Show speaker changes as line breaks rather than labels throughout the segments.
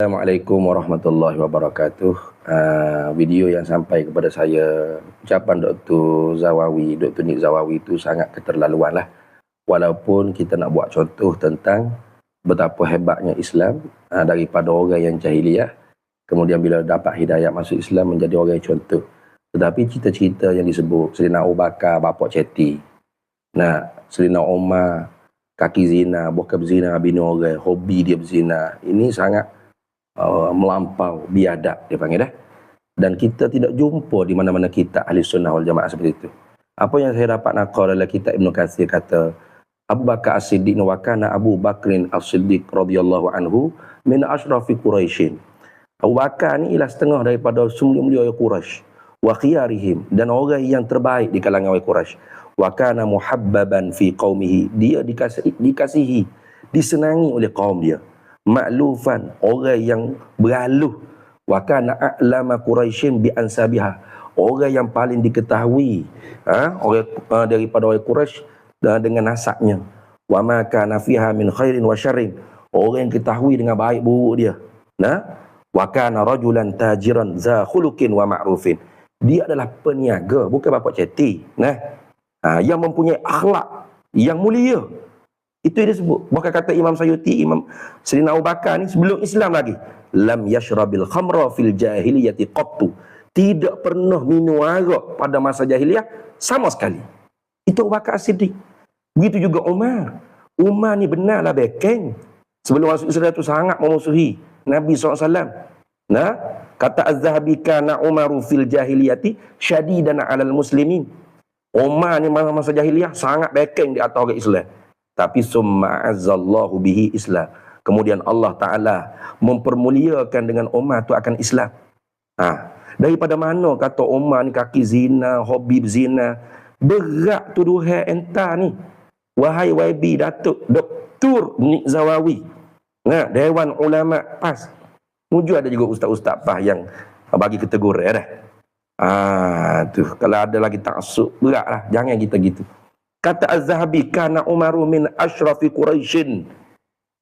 Assalamualaikum warahmatullahi wabarakatuh. Video yang sampai kepada saya, ucapan Dr. Zawawi, Dr. Nik Zawawi itu sangat keterlaluan lah. Walaupun kita nak buat contoh tentang betapa hebatnya Islam daripada orang yang jahiliyah, kemudian bila dapat hidayah masuk Islam menjadi orang yang contoh. Tetapi cerita-cerita yang disebut Sayyidina Abu Bakar, bapak ceti, Sayyidina Umar, kaki zina, bukan berzina, bini orang, hobi dia berzina, ini sangat melampau, biadab dia panggil dah. Dan kita tidak jumpa di mana-mana kitab ahli sunnah wal jamaah seperti itu. Apa yang saya dapat nakal dalam kitab Ibn Katsir kata, Abu Bakar As-Siddiq wa kana Abu Bakrin As-Siddiq radhiyallahu anhu min ashrafi Quraisyin. Abu Bakar ni ialah setengah daripada mulia-mulia Quraisy, wa khiyarihim, dan orang yang terbaik di kalangan orang Quraisy. Wa kana muhabbaban fi qaumihi, dia dikasihi, disenangi oleh kaum dia. Ma'lufan, orang yang beraluh. Wa kana a'lama Quraisyin bi ansabiha, orang yang paling diketahui orang daripada orang Quraisy dengan nasabnya. Wa ma kana fiha min khairin wa syarrin, orang yang ketahui dengan baik buruk dia. Wa kana rajulan tajiran za khuluqin wa ma'rufin, dia adalah peniaga, bukan bapak ceti. Yang mempunyai akhlak yang mulia. Itu dia sebut. Bukan kata Imam Sayuti, Imam Sayyidina Abu Bakar ni sebelum Islam lagi, lam yashrabil khamra fil jahiliyati qattu, tidak pernah minum arak pada masa jahiliyah sama sekali. Itu Abu Bakar As-Siddiq. Begitu juga Umar. Umar ni benarlah bekeng. Sebelum masuk Islam tu sangat memusuhi Nabi SAW. Kata Az-Zahabi, kana Umaru fil jahiliyati syadidan 'alal muslimin. Umar ni masa jahiliyah sangat bekeng di atas orang Islam. Tapi summa azzallahu bihi Islam, kemudian Allah Ta'ala mempermuliakan dengan Umar tu akan Islam. Daripada mana kata Umar ni kaki zina, hobi berzina? Berat tuduhan entah ni, wahai YB Datuk Dr. Nik Zawawi, Dewan Ulama PAS. Mujur ada juga ustaz-ustaz PAS yang bagi kategori dah. Tu kalau ada lagi taksub, berat lah, jangan kita gitu. Kata Az-Zahabi, kana Umaru min ashrafi Quraisyin.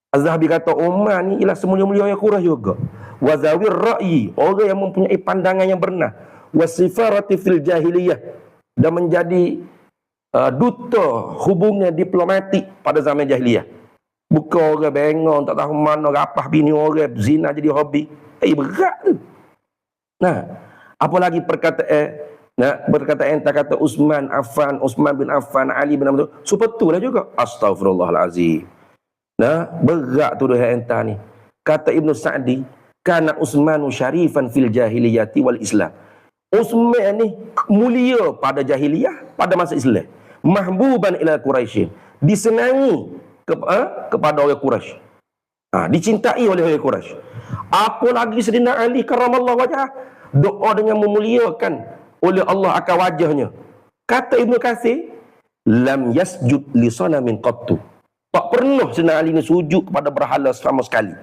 Az-Zahabi kata Umar ni ialah semulia-mulia orang Quraisy juga. Wa zawir ra'yi, orang yang mempunyai pandangan yang benar. Wa sifarati fil jahiliyah, dan menjadi duta hubungan diplomatik pada zaman jahiliyah. Bukan orang bengong tak tahu mana rapah bini orang, zina jadi hobi. Berat tu. Apalagi perkataan entah kata Utsman bin Affan, Ali bin Abi Thalib, sepertulah juga. Astaghfirullahalazim. Berat tu dah entah ni. Kata Ibnu Sa'di, kana Utsmanu syarifan fil jahiliyati wal Islam. Utsman ni mulia pada jahiliyah, pada masa Islam. Mahbuban ila Quraisy, disenangi kepada orang Quraisy. Dicintai oleh orang Quraisy. Apalagi Sayyidina Ali karramallahu wajhah, doa dengan memuliakan oleh Allah akan wajahnya. Kata Ibnu Katsir, lam yasjud li sanamin qattu, tak pernah Sayyidina Ali ni sujud kepada berhala sama sekali.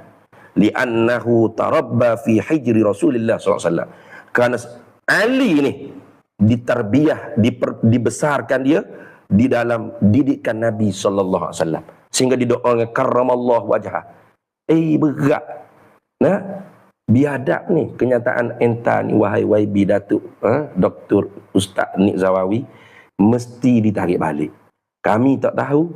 Li'annahu tarabba fi hijri Rasulillah SAW, kerana Ali ni ditarbiyah, dibesarkan dia di dalam didikan Nabi SAW, sehingga didoakan karramallahu wajhah. Berat. Biadab ni kenyataan entah ni, wahai YB Datuk Dr. Ustaz Nik Zawawi, mesti ditarik balik. Kami tak tahu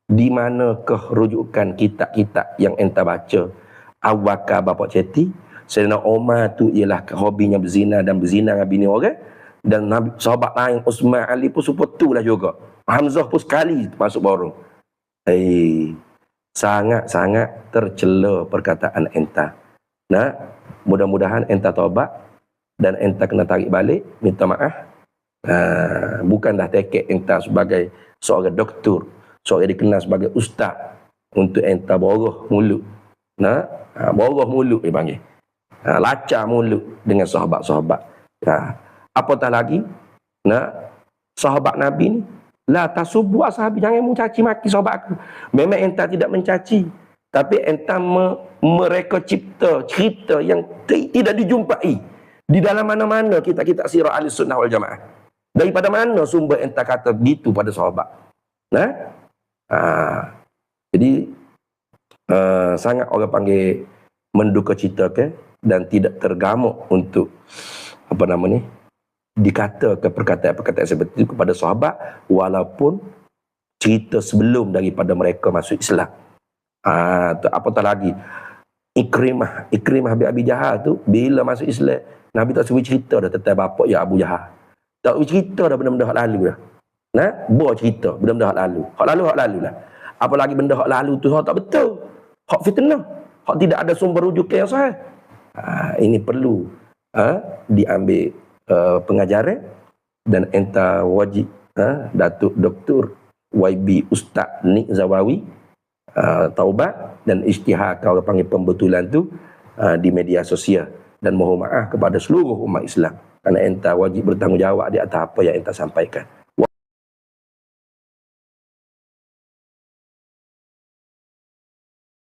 di manakah rujukan kitab-kitab yang entah baca. Abu Bakar bapak ceti, Sayyidina Umar tu ialah hobinya berzina dan berzina dengan bini orang, dan Nabi, sahabat lain Utsman, Ali pun sepertulah juga. Hamzah pun sekali masuk borong. Sangat-sangat tercela perkataan entah. Mudah-mudahan entah taubat dan entah kena tarik balik, minta maaf. Bukan dah tekek entah sebagai seorang doktor, seorang dikenal sebagai ustaz, untuk entah boroh mulut. Boroh mulut dia panggil. Lacak mulut dengan sahabat-sahabat. Apatah lagi, sahabat Nabi ni, la tasubbu ashabi, jangan mencaci maki sahabat aku. Memang entah tidak mencaci, tapi entah mereka cipta cerita yang tidak dijumpai di dalam mana-mana kitab-kitab sirah ahli sunnah wal jamaah. Daripada mana sumber entah kata begitu pada sahabat? Jadi sangat orang panggil menduka citakan dan tidak tergamuk untuk apa nama ni, dikatakan perkataan-perkataan seperti itu kepada sahabat walaupun cerita sebelum daripada mereka masuk Islam. Apatah lagi Ikrimah bin Abi Jahal tu bila masuk Islam, Nabi tak suruh cerita dah tentang bapak ya Abu Jahal. Tak suruh cerita dah benda-benda hak lalu dah. Buat cerita benda-benda hak lalu. Hak lalu lah. Apalagi benda hak lalu tu hak tak betul. Hak fitnah. Hak tidak ada sumber rujukan yang sahih. Ini perlu diambil pengajaran dan entah wajib Datuk Dr. YB Ustaz Nik Zawawi taubat dan isytihar kalau panggil pembetulan tu di media sosial, dan mohon maaf kepada seluruh umat Islam kerana entah wajib bertanggungjawab di atas apa yang entah sampaikan.